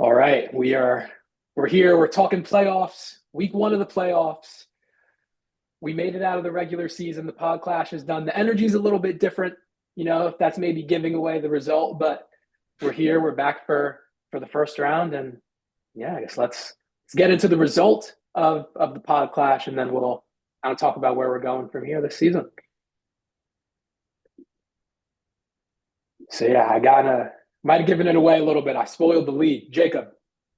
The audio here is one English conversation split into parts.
All right, we're here. We're talking playoffs. Week one of the playoffs. We made it out of the regular season. The pod clash is done. The energy's a little bit different, if that's maybe giving away the result, but we're here. We're back for the first round, and yeah, I guess let's get into the result of the pod clash, and then we'll I'll talk about where we're going from here this season. So yeah, I gotta might have given it away a little bit. I spoiled the lead, Jacob.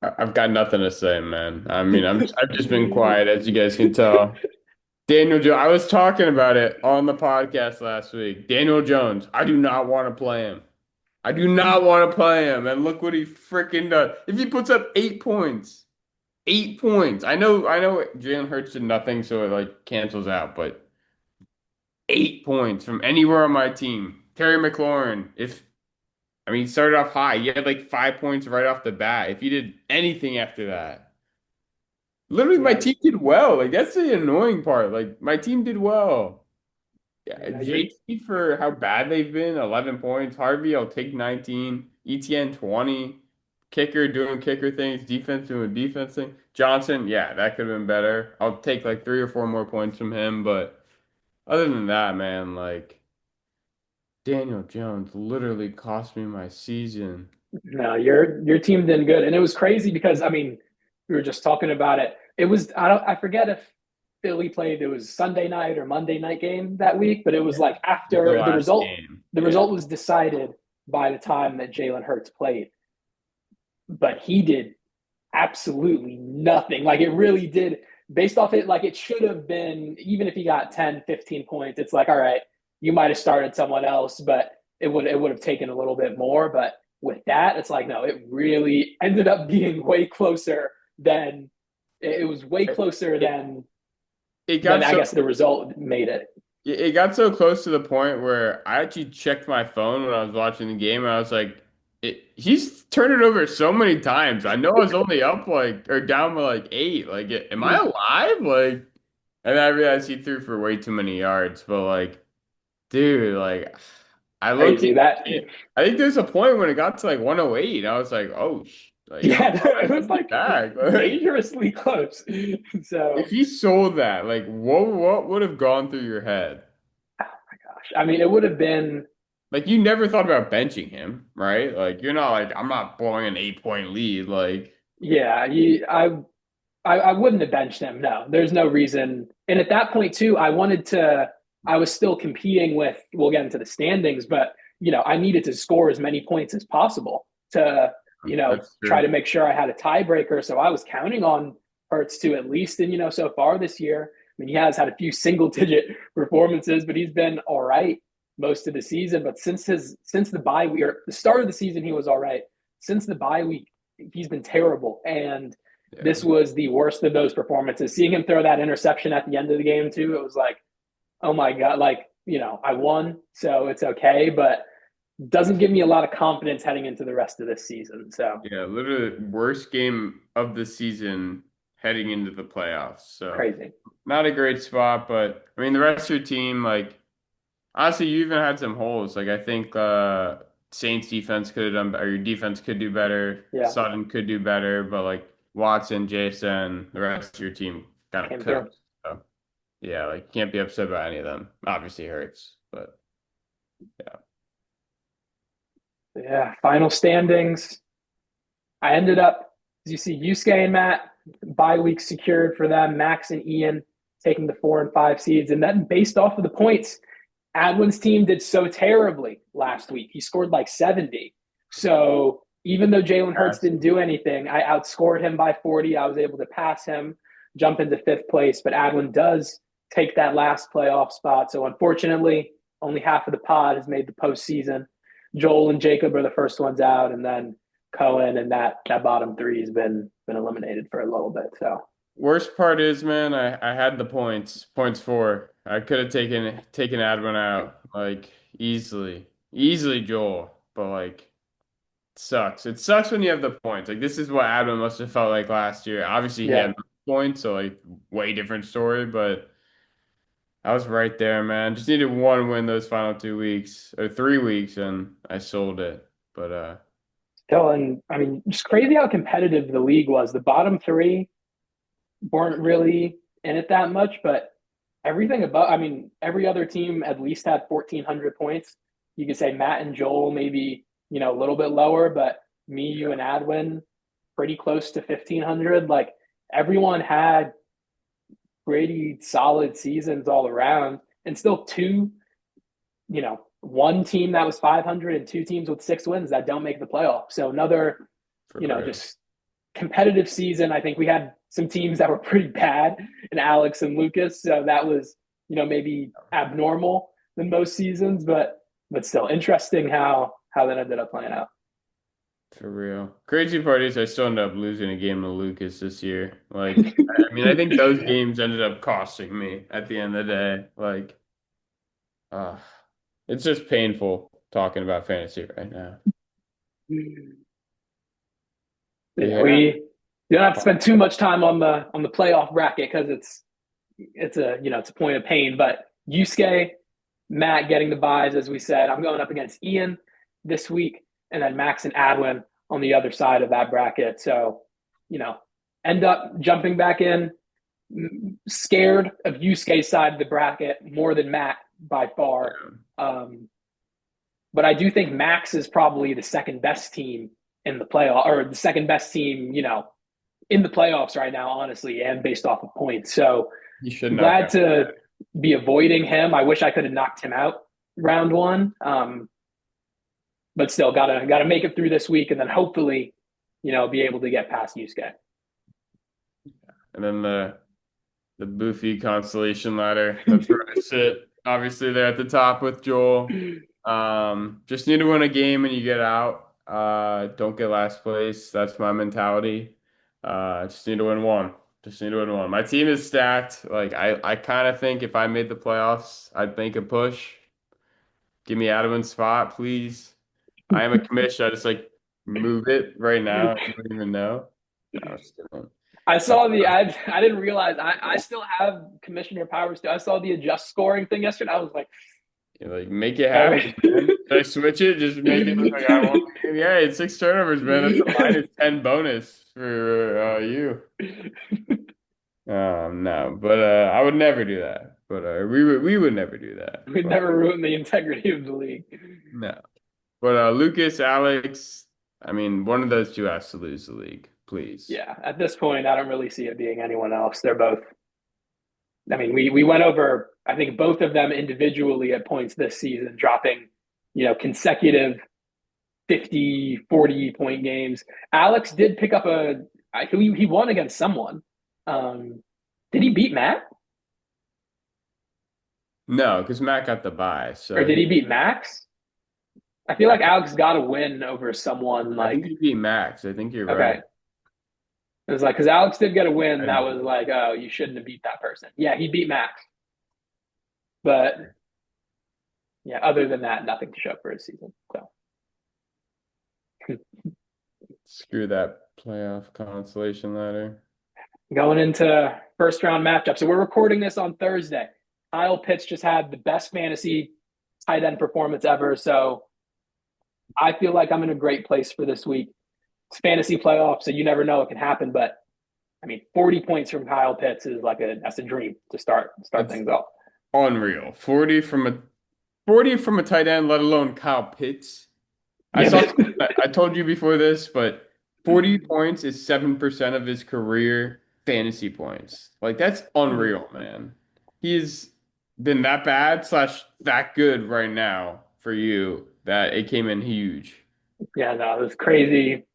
I've got nothing to say, man. I mean, I've just been quiet, as you guys can tell. Daniel Jones, I was talking about it on the podcast last week. Daniel Jones, I do not want to play him. I do not want to play him. And look what he freaking does. If he puts up 8 points, 8 points. I know Jalen Hurts did nothing, so it like cancels out, but 8 points from anywhere on my team. Terry McLaurin, he started off high. He had like 5 points right off the bat. If he did anything after that, literally my Yeah, team did well. Like that's the annoying part. Like my team did well. Yeah, yeah, you're JT for how bad they've been, 11 points. Harvey, I'll take 19. ETN 20. Kicker doing kicker things. Defense doing defense thing. Johnson, yeah, that could have been better. I'll take like 3 or 4 more points from him, but other than that, man, like Daniel Jones literally cost me my season. No, your team did good, and it was crazy because we were just talking about it. It was I forget if Philly played. It was Sunday night or Monday night game that week, but it was like The after the last result. game. The Yeah. result was decided by the time that Jalen Hurts played, but he did absolutely nothing. Like it really did, based off it. Like it should have been, even if he got 10, 15 points. It's like, all right, you might have started someone else, but it would have taken a little bit more. But with that, it's like no, it really ended up being way closer than it was way closer It, it than got I so guess the result made it. it got so close to the point where I actually checked my phone when I was watching the game and I was like, he's turned it over so many times. I know I was only up like or down by like 8. Like, am I alive? Like, and then I realized he threw for way too many yards. But like, dude, like, I look, Crazy that. I think there's a point when it got to like 108. I was like, oh, like Yeah, I it was could be like back. Like, dangerously close. if So he sold that, like, what would have gone through your head? gosh, it would have been. Like you never thought about benching him, right? Like you're not like I'm not blowing an 8 point lead. Like Yeah, I wouldn't have benched him. No, there's no reason. And at that point too, I was still competing with, we'll get into the standings, but I needed to score as many points as possible to, that's try true. to make sure I had a tiebreaker. So I was counting on Hurts to at least, and so far this year, he has had a few single digit performances, but he's been all right most of the season. But since the bye week or the start of the season, he was all right. Since the bye week, he's been terrible. And Yeah. this was the worst of those performances. Seeing him throw that interception at the end of the game too, it was like, oh my god, like I won, so it's okay, but doesn't give me a lot of confidence heading into the rest of this season. So Yeah, literally worst game of the season heading into the playoffs. So crazy. not a great spot, but I mean the rest of your team, like honestly, you even had some holes. Like I think Saints defense could have done better, your defense could do better, Yeah, Sutton could do better, but like Watson, Jason, the rest of your team kind of came through. cooked. So yeah, like can't be upset about any of them. Obviously hurts, but yeah. Yeah, final standings. I ended up, as you see, Yusuke and Matt, bye week secured for them. Max and Ian taking the 4 and 5 seeds. And then based off of the points, Adwin's team did so terribly last week. He scored like 70. So even though Jalen Hurts didn't do anything, I outscored him by 40. I was able to pass him, jump into fifth place. But Adwin does take that last playoff spot. So unfortunately, only half of the pod has made the postseason. Joel and Jacob are the first ones out, and then Cohen and that bottom three has been eliminated for a little bit. So Worst part is, man, I had the points, points for. I could have taken Adwin out like easily Joel, but like it sucks. It sucks when you have the points. Like this is what Adwin must have felt like last year. Obviously, he yeah, had points, so like way different story. But I was right there, man. Just needed one win those final 2 weeks or 3 weeks, and I sold it. But Still, and I mean, just crazy how competitive the league was. The bottom three weren't really in it that much, but everything above, I mean, every other team at least had 1,400 points. You could say Matt and Joel maybe, a little bit lower, but me, you, and Adwin pretty close to 1,500. Like everyone had pretty solid seasons all around, and still one team that was 500 and two teams with 6 wins that don't make the playoffs. So another, For real. just competitive season. I think we had some teams that were pretty bad in Alex and Lucas. So that was, maybe abnormal than most seasons, but still interesting how that ended up playing out. For real. Crazy part is I still ended up losing a game to Lucas this year. Like, I mean, I think those games ended up costing me at the end of the day. Like, uh, it's just painful talking about fantasy right now. But Yeah, yeah, we don't have to spend too much time on the playoff bracket because it's a point of pain. But Yusuke, Matt getting the buys, as we said. I'm going up against Ian this week, and then Max and Adwin on the other side of that bracket. So, you know, end up jumping back in, scared of Yusuke's side of the bracket more than Matt by far. Um, but I do think Max is probably the second best team in the playoff, or the second best team, in the playoffs right now, honestly, and based off of points. So you should I'm not glad go. to be avoiding him. I wish I could have knocked him out round one. But still gotta make it through this week and then hopefully, be able to get past Yusuke. And then the Boofy constellation ladder. That's where I sit. Obviously, they're at the top with Joel. Just need to win a game and you get out. Don't get last place. That's my mentality. Just need to win one. Just need to win one. My team is stacked. Like I kind of think if I made the playoffs, I'd make a push. Give me Adam's spot, please. I am a commission. I just like move it right now. You don't even know. No, I was kidding. I Uh, saw I didn't realize I still have commissioner powers too. I saw the adjust scoring thing yesterday. I was like, like make it all happen, right. man. Should I switch it? Just make it look like I won. Yeah, it's 6 turnovers, man. That's a -10 bonus for you. No, but I would never do that. But we would never do that. We'd But never ruin the integrity of the league. no. But Lucas, Alex, I mean, one of those two has to lose the league, please. Yeah, at this point, I don't really see it being anyone else. They're both. I mean, we went over. I think both of them individually at points this season, dropping, consecutive 50, 40 point games. Alex did pick up he won against someone. Did he beat Matt No, because Matt got the bye, or so did he beat Max? I feel like Alex got a win over someone I think like, he beat Max. I think you're right. okay. It was like, because Alex did get a win that And was like, oh, you shouldn't have beat that person. Yeah, he beat Max. But yeah, other than that, nothing to show for his season. So screw that playoff consolation ladder. going into first round matchup. So we're recording this on Thursday. Kyle Pitts just had the best fantasy tight end performance ever. So I feel like I'm in a great place for this week. It's fantasy playoffs, so you never know what can happen. But I mean, 40 points from Kyle Pitts is that's a dream to start That's things off. unreal. 40 from a tight end, let alone Kyle Pitts. Yeah, I told you before this, but 40 points is 7% of his career fantasy points. Like that's unreal, man. He's been that bad slash that good right now for you that it came in huge. yeah, no, it was crazy,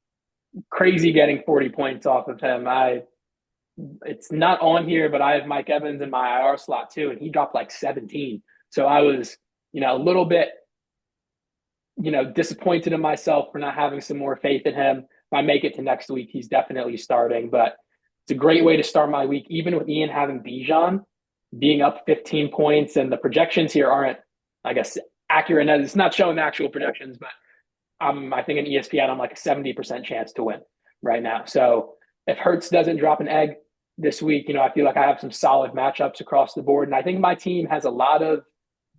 crazy getting 40 points off of him. It's not on here, but I have Mike Evans in my IR slot too, and he dropped like 17. So I was, a little bit, disappointed in myself for not having some more faith in him. If I make it to next week, he's definitely starting. But it's a great way to start my week, even with Ian having Bijan being up 15 points, and the projections here aren't, I guess, accurate. It's not showing the actual projections, but I think in ESPN, I'm like a 70% chance to win right now. So if Hurts doesn't drop an egg this week, I feel like I have some solid matchups across the board. And I think my team has a lot of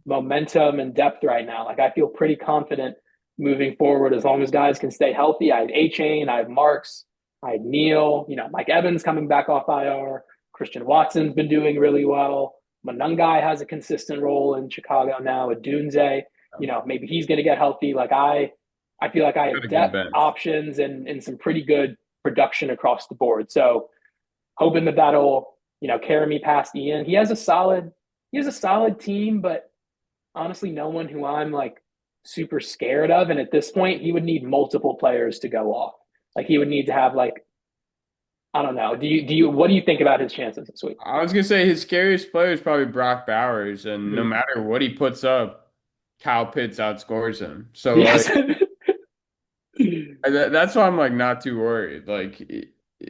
momentum and depth right now. Like I feel pretty confident moving forward as long as guys can stay healthy. I have A-Chain, I have Marks, I have Neal, Mike Evans coming back off IR. Christian Watson's been doing really well. Monangai has a consistent role in Chicago now with Dunze. Maybe he's going to get healthy. I feel like I Got have a good depth bench. options and some pretty good production across the board. So hoping that that'll, carry me past Ian. He has a solid team, but honestly, no one who I'm like super scared of. And at this point, he would need multiple players to go off. Like he would need to have like, I don't know. What do you think about his chances this week? I was gonna say his scariest player is probably Brock Bowers, and no Mm-hmm. matter what he puts up, Kyle Pitts outscores him. So Yes. like that's why I'm like not too worried. Like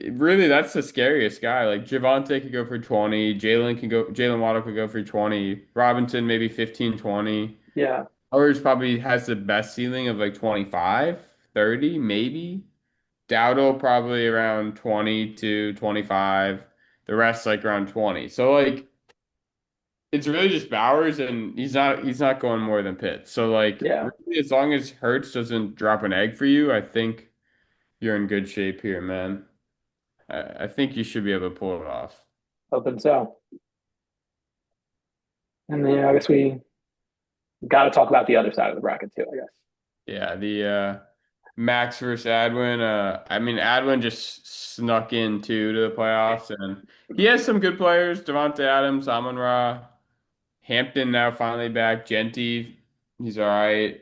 really, that's the scariest guy. Like Javonte could go for 20, Jalen Waddle could go for 20, Robinson maybe 15, 20. Yeah. Ours probably has the best ceiling of like 25, 30, maybe. Dowdle probably around 20 to 25. The rest like around 20. So like it's really just Bowers and he's not going more than Pitts. So like Yeah. really as long as Hurts doesn't drop an egg for you, I think you're in good shape here, man. I think you should be able to pull it off. Hoping so. And then I guess we got to talk about the other side of the bracket too, I guess. Yeah, the Max versus Adwin. I mean Adwin just snuck in too to the playoffs and he has some good players, Devontae Adams, Amon-Ra. Hampton now finally back. Genty, he's all right.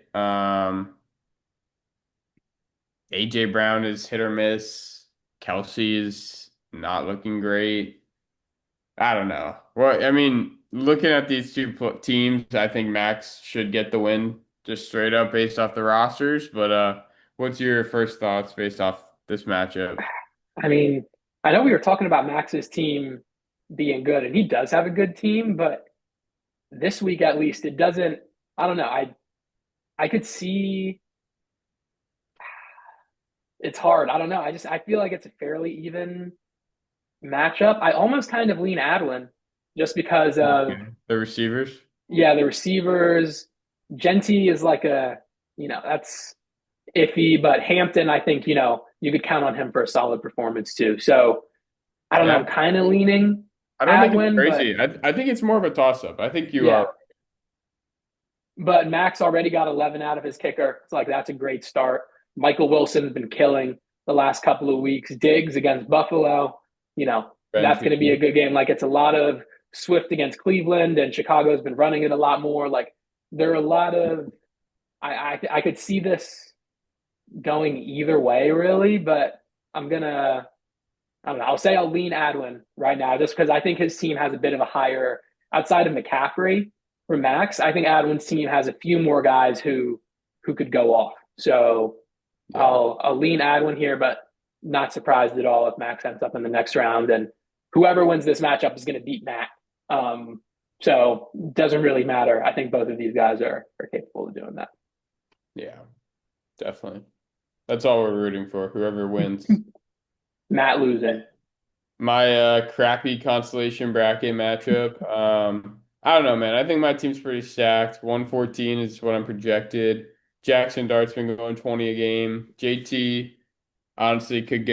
AJ Brown is hit or miss. Kelsey is not looking great. I don't know. Well, I mean, looking at these two teams, I think Max should get the win just straight up based off the rosters. But what's your first thoughts based off this matchup? I mean, I know we were talking about Max's team being good, and he does have a good team, but this week at least, it doesn't. I don't know. I could see it's hard. I don't know. I feel like it's a fairly even matchup. I almost kind of lean Adwin just because of The receivers? the receivers. Genty is like that's iffy, but Hampton, I think, you could count on him for a solid performance too. So I don't know, Yeah. I'm kind of leaning I don't think it's Adwin, crazy. I think it's more of a toss-up. I think you yeah, are. but Max already got 11 out of his kicker. It's like that's a great start. Michael Wilson's been killing the last couple of weeks. Diggs against Buffalo, that's going to be a good game. Like it's a lot of Swift against Cleveland, and Chicago's been running it a lot more. Like there are a lot of I could see this going either way, really, but I'm gonna I don't know. I'll say I'll lean Adwin right now just because I think his team has a bit of a higher outside of McCaffrey for Max. I think Adwin's team has a few more guys who could go off. So Yeah. I'll lean Adwin here, but not surprised at all if Max ends up in the next round. And whoever wins this matchup is going to beat Matt. So doesn't really matter. I think both of these guys are capable of doing that. Yeah, definitely. That's all we're rooting for, whoever wins. Matt losing. My crappy constellation bracket matchup. I don't know, man. I think my team's pretty stacked. 114 is what I'm projected. Jackson Dart's been going 20 a game. JT honestly could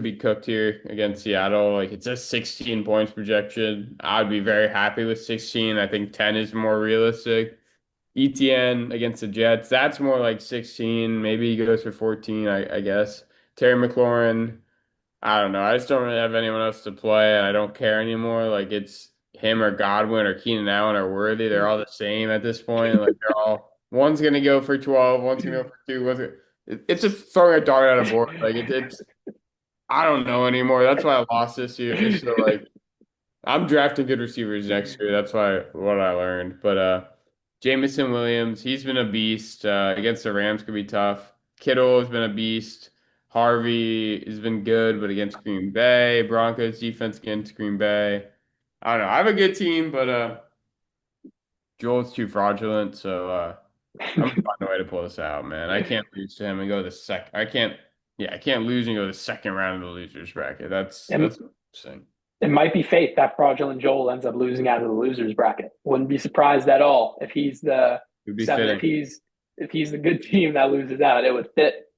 be cooked here against Seattle. Like it's a 16 points projection. I'd be very happy with 16. I think 10 is more realistic. ETN against the Jets, that's more like 16. Maybe he goes for 14, I guess. Terry McLaurin. I don't know. I just don't really have anyone else to play, and I don't care anymore. Like it's him or Godwin or Keenan Allen or Worthy. They're all the same at this point. Like they're all one's gonna go for 12, one's gonna go for two. It's just throwing a dart at a board. Like it's I don't know anymore. That's why I lost this year. So like I'm drafting good receivers next year. That's what I learned. But Jamison Williams, he's been a beast. Against the Rams could be tough. Kittle has been a beast. Harvey has been good, but against Green Bay, Broncos defense against Green Bay. I don't know. I have a good team, but Joel's too fraudulent, so I'm gonna find a way to pull this out, man. I can't lose to him and go to the second. I can't lose and go to the second round of the losers bracket. That's interesting. It might be fate that fraudulent Joel ends up losing out of the losers bracket. Wouldn't be surprised at all if he's the It would be seven. fitting. if he's the good team that loses out, it would fit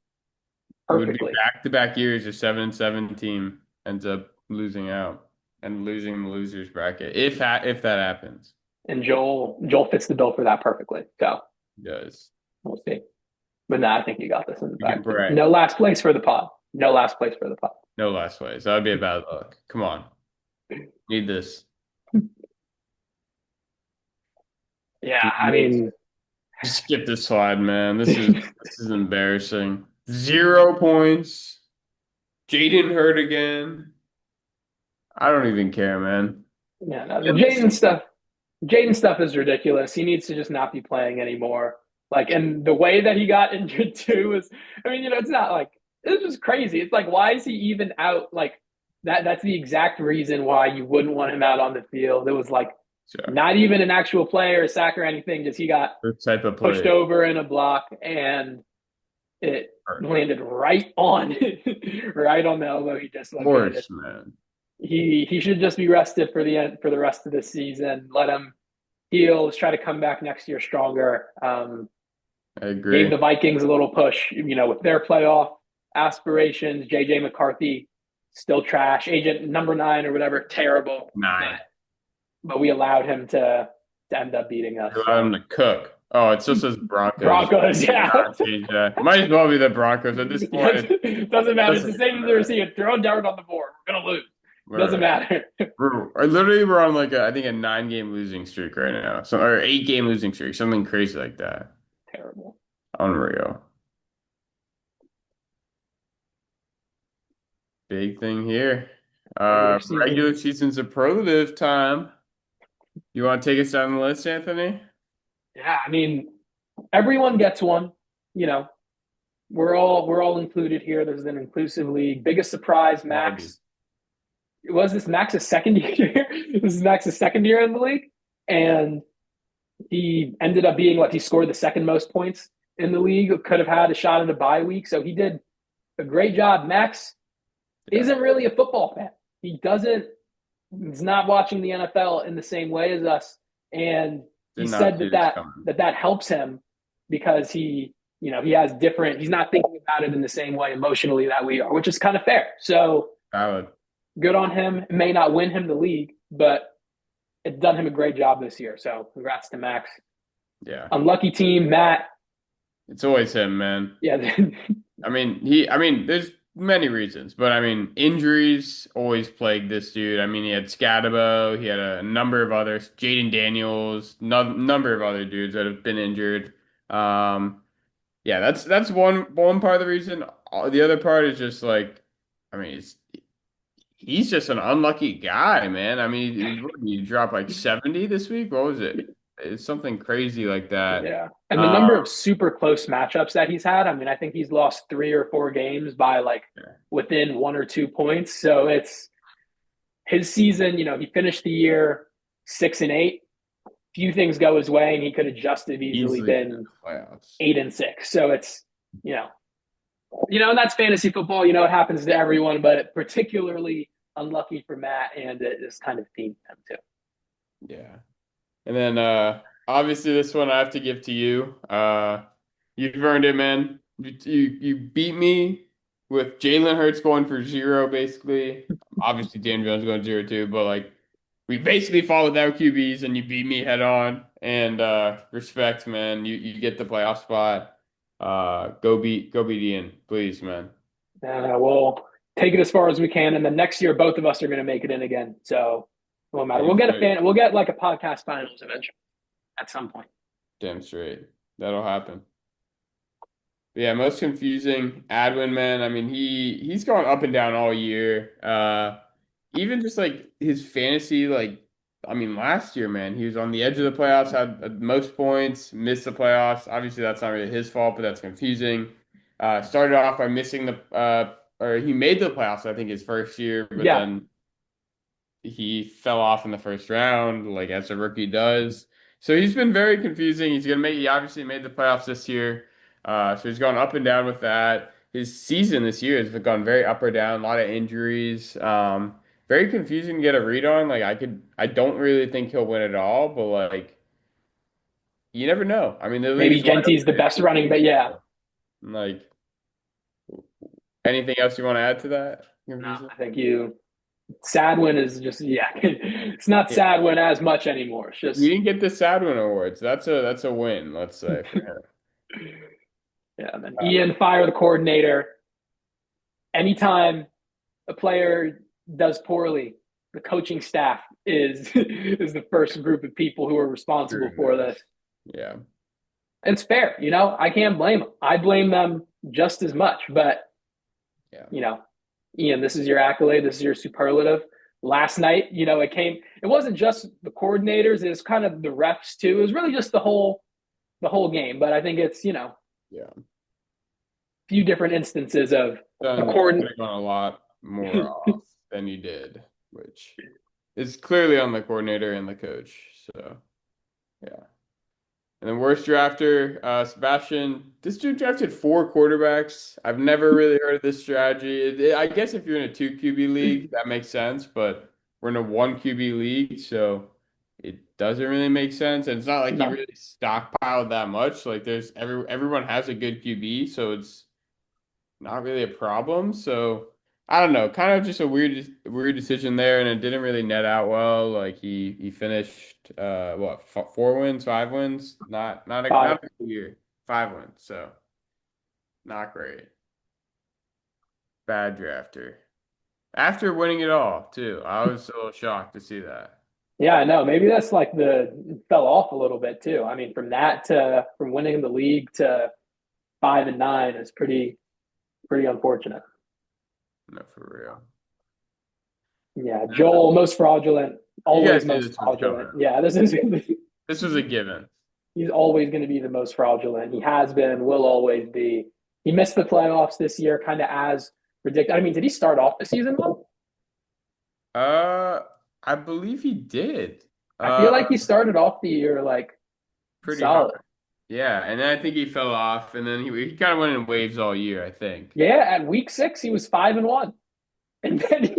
It would be perfectly. back-to-back years, a 7-7 team ends up losing out and losing the losers bracket if that happens. And Joel fits the bill for that perfectly. So It does. we'll see. But no, I think you got this in the You can bag too. pray. No last place for the pod. No last place for the pod. No last ways. That would be a bad luck. Come on. Need this. Yeah, I mean, Skip this slide, man. This is embarrassing. 0 points. Jaden hurt again. I don't even care, man. yeah, no, the Jaden stuff is ridiculous. He needs to just not be playing anymore. Like, and the way that he got injured too is, I mean, it's not like it's just crazy. It's like, why is he even out? Like that's the exact reason why you wouldn't want him out on the field. It was like Sure. not even an actual play or a sack or anything. Just he got This type of pushed play. over in a block and it Hurt. landed right on right on the elbow. He just Of like course, man. he should just be rested for the end for the rest of the season. Let him heal. Let's try to come back next year stronger. I Gave agree. the Vikings a little push, with their playoff aspirations. JJ McCarthy still trash. Agent number 9 or whatever, terrible. 9. But we allowed him to end up beating us. Allow them to cook. Oh, it still says Broncos. Broncos, yeah. Change that. Might as well be the Broncos at this point. It doesn't matter. It's the same as the receiver. Throw Darren on the board. We're gonna lose. Doesn't matter. We're on like I think a 9-game losing streak right now. So or 8-game losing streak, something crazy like that. Terrible. Unreal. Big thing here. Regular season superlative time. You want to take us down the list, Anthony? Yeah, I mean, everyone gets one. You know, we're all included here. There's an inclusive league. Biggest surprise, Max. Was this Max's second year? This is Max's second year in the league, and he ended up being what he scored the second most points in the league. Could have had a shot in the bye week, so he did a great job. Max isn't really a football fan. He doesn't. He's not watching the NFL in the same way as us, and he said that helps him because he has different. He's not thinking about it in the same way emotionally that we are, which is kind of fair. So valid. Good on him. It may not win him the league, but it's done him a great job this year. So congrats to Max. Yeah. Unlucky team, Matt. It's always him, man. Yeah. I mean, there's many reasons, but I mean, injuries always plague this dude. I mean, he had Scadabo, he had a number of others, Jaden Daniels, number of other dudes that have been injured. Yeah, that's one part of the reason. The other part is just like, I mean, he's just an unlucky guy, man. I mean, you dropped like 70 this week. What was it? It's something crazy like that. Yeah. And the number of super close matchups that he's had, I mean, I think he's lost 3 or 4 games by like within 1 or 2 points. So it's his season, he finished the year 6-8. Few things go his way and he could have just have easily been 8-6. So it's, and that's fantasy football. It happens to everyone, but particularly unlucky for Matt, and it just kind of themed him too. Yeah. And then obviously this one I have to give to you. You've earned it, man. You beat me with Jalen Hurts going for 0, basically. Obviously Dan Jones going 0 too, but like we basically fought without QBs and you beat me head on. And respect, man. You get the playoff spot. Go beat Ian, please, man. We'll take it as far as we can, and then next year both of us are going to make it in again. So it won't matter. We'll get like a podcast finals eventually at some point. Damn straight. That'll happen. Yeah, most confusing, Adwin, man. I mean, he's gone up and down all year. Even just like his fantasy, like I mean, last year, man, he was on the edge of the playoffs, had most points, missed the playoffs. Obviously, that's not really his fault, but that's confusing. Started off by missing or he made the playoffs, I think, his first year, but then he fell off in the first round, like as a rookie does. So he's been very confusing. He obviously made the playoffs this year. So he's gone up and down with that. His season this year has gone very up or down, a lot of injuries. Very confusing to get a read on. Like I don't really think he'll win it all, but like you never know. I mean, the league Maybe is wide Genty's the best running, but yeah. open. Like, anything else you want to add to that? No, Confusion? I think Sadwin is just, yeah, it's not Yeah. Sadwin as much anymore. It's You just, didn't get the Sadwin Awards. That's a win, let's say, for him. yeah. And then Uh, Ian, fire the coordinator. Anytime a player does poorly, the coaching staff is is the first group of people who are responsible screwing for this. this. Yeah. It's fair, I can't blame them. I blame them just as much, but Yeah. you know, Ian, this is your accolade. This is your superlative. Last night, it wasn't just the coordinators, it's kind of the refs too. It was really just the whole game. But I think it's, Yeah. few different instances of a Done coordinator. putting on a lot more off than you did, which is clearly on the coordinator and the coach. So, yeah. And then worst drafter, Sebastian. This dude drafted four quarterbacks. I've never really heard of this strategy. I guess if you're in a two QB league, that makes sense, but we're in a one QB league, so it doesn't really make sense. And it's not like he No, really stockpiled that much. Like there's everyone has a good QB, so it's not really a problem. So I don't know, kind of just a weird decision there, and it didn't really net out well. Like he finished what 4 wins, 5 wins, five. not a good year, 5 wins, so not great. Bad drafter after winning it all too. I was so shocked to see that. Yeah, I know. Maybe that's like the fell off a little bit too. I mean, from winning the league to 5-9 is pretty unfortunate. No, for real. Yeah, Joel, most fraudulent, You always guys knew most this was fraudulent. coming. Yeah, this is This was a given. he's always going to be the most fraudulent. He has been, will always be. He missed the playoffs this year, kind of as ridiculous. I mean, did he start off the season well? Uh, I believe he did. I feel Uh, like he started off the year like Pretty high. solid. Yeah, and then I think he fell off, and then he kind of went in waves all year, I think. Yeah, at week 6 he was 5-1, and then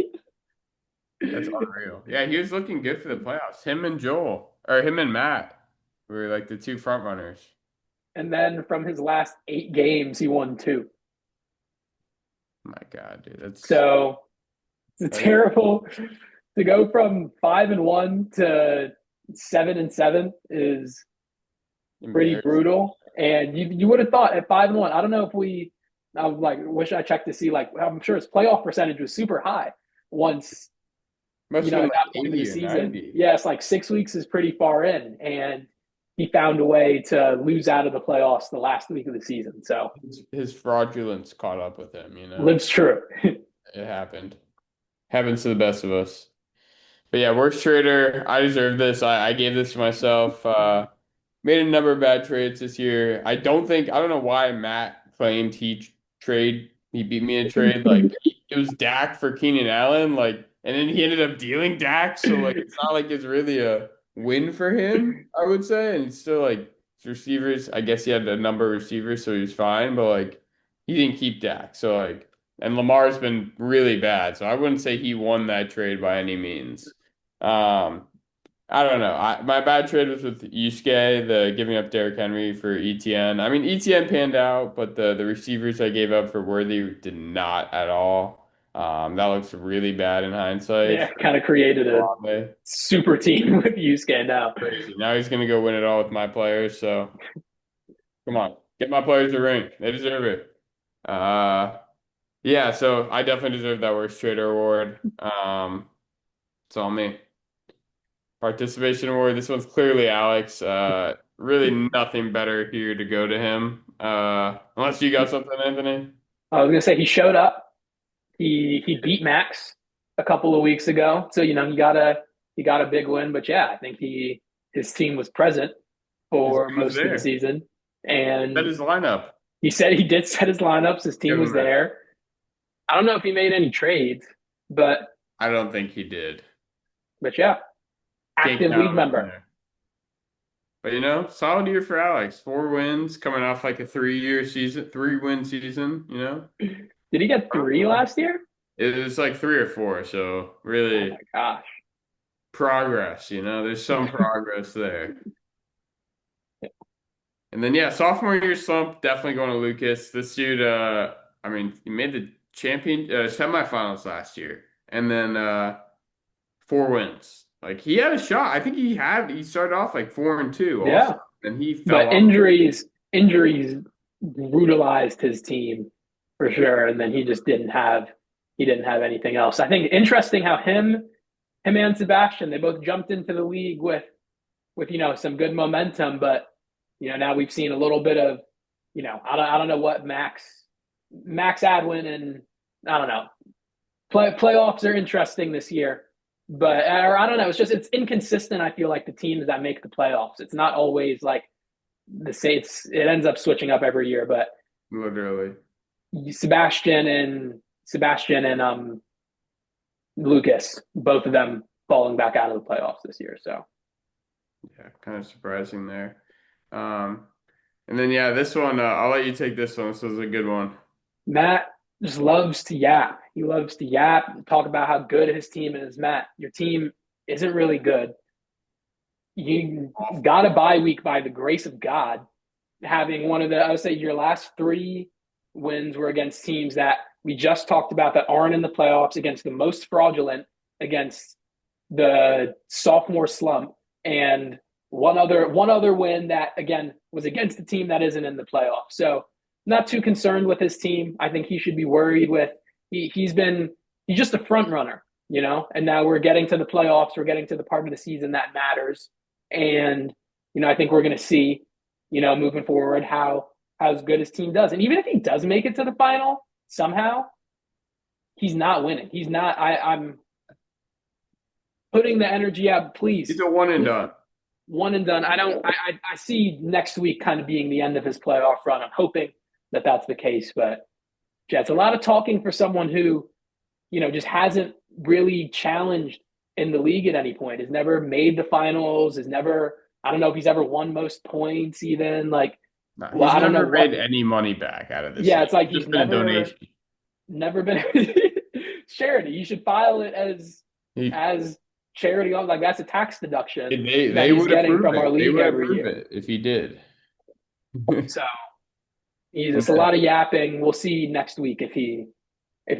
That's unreal. Yeah, he was looking good for the playoffs. Him and Joel, or him and Matt, were like the two front runners. and then from his last 8 games he won 2. My God, dude, that's So it's that is terrible to go from 5-1 to 7-7 is pretty embarrassing. brutal. And you would have thought at 5-1. I don't know if I would like wish I checked to see, like, I'm sure his playoff percentage was super high once Must have at been that like point of the 80 or season. 90. Yes, like 6 weeks is pretty far in, and he found a way to lose out of the playoffs the last week of the season. So His fraudulence caught up with him, you know. lives true. It happened. Happens to the best of us. But yeah, worst trader. I deserve this. I gave this to myself. Made a number of bad trades this year. I don't know why Matt claimed he beat me in a trade. Like it was Dak for Keenan Allen. Like, and then he ended up dealing Dak. So like, it's not like it's really a win for him, I would say. And it's still like his receivers. I guess he had a number of receivers, so he was fine. But like, he didn't keep Dak. So like, and Lamar's been really bad. So I wouldn't say he won that trade by any means. Um, I don't know. My bad trade was with Yusuke, the giving up Derrick Henry for ETN. I mean, ETN panned out, but the receivers I gave up for Worthy did not at all. That looks really bad in hindsight Yeah, for kind of created a Olave. super team with Yusuke now. Crazy. Now he's gonna go win it all with my players. So come on, get my players a ring. They deserve it. Uh, yeah. So I definitely deserve that worst trader award. It's all me. Participation award. This one's clearly Alex. Really nothing better here to go to him. Unless you got something, Anthony. I was gonna say he showed up. He beat Max a couple of weeks ago, so he got a big win. But yeah, I think his team was present His for team was most of the there. season, That and is lineup. he said he did set his lineups. His team Give was him that. there. I don't know if he made any trades, but I don't think he did. yeah, Can't active count league on him member. there. But solid year for Alex. 4 wins coming off like a 3-year season, 3-win season, Did he get 3 last year? It was like 3 or 4, so Oh really my gosh. progress, there's some progress there. And then yeah, sophomore year slump, definitely going to Lucas. This dude, I mean, he made the semifinals last year, and then 4 wins. Like he had a shot. I think he started off like 4-2 also, Yeah. and he fell But off. injuries brutalized his team for sure. And then he didn't have anything else. I think interesting how him and Sebastian, they both jumped into the league with some good momentum, but now we've seen a little bit of I don't know what Max Adwin, and I don't know. Playoffs are interesting this year, but or I don't know. It's inconsistent. I feel like the teams that make the playoffs, it's not always like the same. It ends up switching up every year. But Literally. Sebastian and Lucas, both of them falling back out of the playoffs this year. So Yeah, kind of surprising there. Um, and then yeah, this one, I'll let you take this one. This was a good one. Matt just loves to yap. He loves to yap, talk about how good his team is. Matt, your team isn't really good. You got a bye week by the grace of God, having I would say your last three wins were against teams that we just talked about that aren't in the playoffs, against the most fraudulent, against the sophomore slump, and one other win that again was against a team that isn't in the playoffs. So not too concerned with his team. I think he should be worried with he's just a front runner, and now we're getting to the playoffs. We're getting to the part of the season that matters. And, I think we're going to see, moving forward how as good his team does. And even if he does make it to the final somehow, he's not winning. He's not, I'm putting the energy out, please. He's a one and done. One and done. I see next week kind of being the end of his playoff run. I'm hoping that that's the case, but Jets, a lot of talking for someone who, just hasn't really challenged in the league at any point, has never made the finals, I don't know if he's ever won most points even. Like, No, well, he's I don't know never made what. any money back out of this Yeah, season. it's like It's he's just been a donation. never been charity. You should file it He, as charity. Like that's a tax deduction that they he's would getting approve from our it. They league would every approve year. it if he did. So he's just a lot of yapping. We'll see next week if he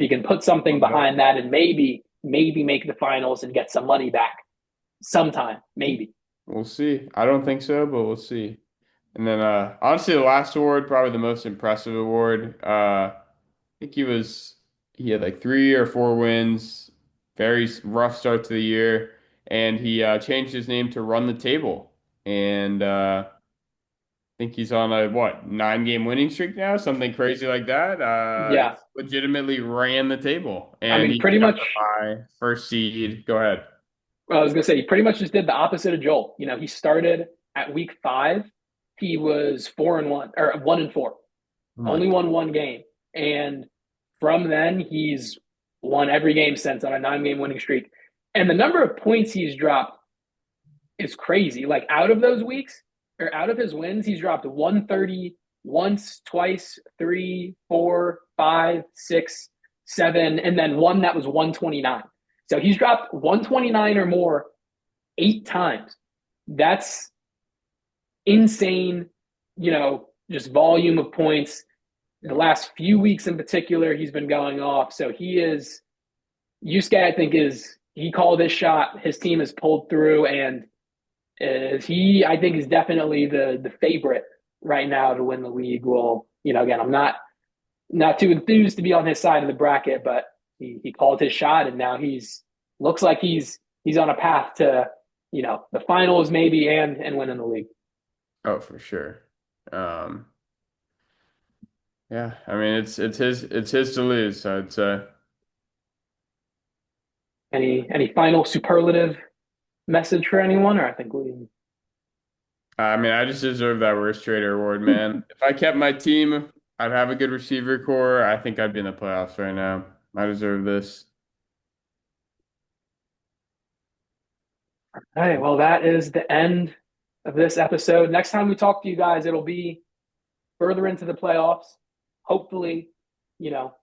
can put something behind that and maybe make the finals and get some money back sometime, maybe. We'll see. I don't think so, but we'll see. And then honestly, the last award, probably the most impressive award. I think he had like 3 or 4 wins, very rough start to the year, and he changed his name to Run the Table. And I think he's on a what 9 game winning streak now, something crazy like that. Yeah. Legitimately ran the table, I and mean, he pretty got much, the bye, first seed. Go ahead. I was going to say, he pretty much just did the opposite of Joel. He started at week 5. He was 4-1 or 1-4, Oh my only won one game. And from then, he's won every game since on a 9 game winning streak. And the number of points he's dropped is crazy. Like out of those weeks or out of his wins, he's dropped 130 once, twice, 3, 4, 5, 6, 7, and then one that was 129. So he's dropped 129 or more 8 times. That's insane, just volume of points. The last few weeks in particular, he's been going off. So Yusuke, I think, he called his shot. His team has pulled through, and I think, is definitely the favorite right now to win the league. Well, again, I'm not too enthused to be on his side of the bracket, but he called his shot, and now looks like he's on a path to the finals maybe and winning the league. Oh, for sure. Um, yeah, I mean it's his to lose. So it's Any final superlative message for anyone, or I think I mean I just deserve that worst trader award, man. If I kept my team, I'd have a good receiver core. I think I'd be in the playoffs right now. I deserve this. All right, well, that is the end of this episode. Next time we talk to you guys, it'll be further into the playoffs. Hopefully, you know,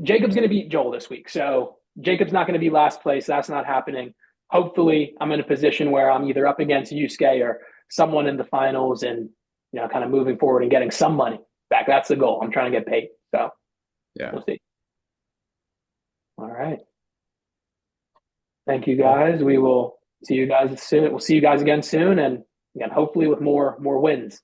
Jacob's going to beat Joel this week. So Jacob's not going to be last place. That's not happening. Hopefully, I'm in a position where I'm either up against Yusuke someone in the finals and, kind of moving forward and getting some money back. That's the goal. I'm trying to get paid. So Yeah. we'll see. All right. Thank you guys. We will see you guys soon. We'll see you guys again soon. And again, hopefully with more wins.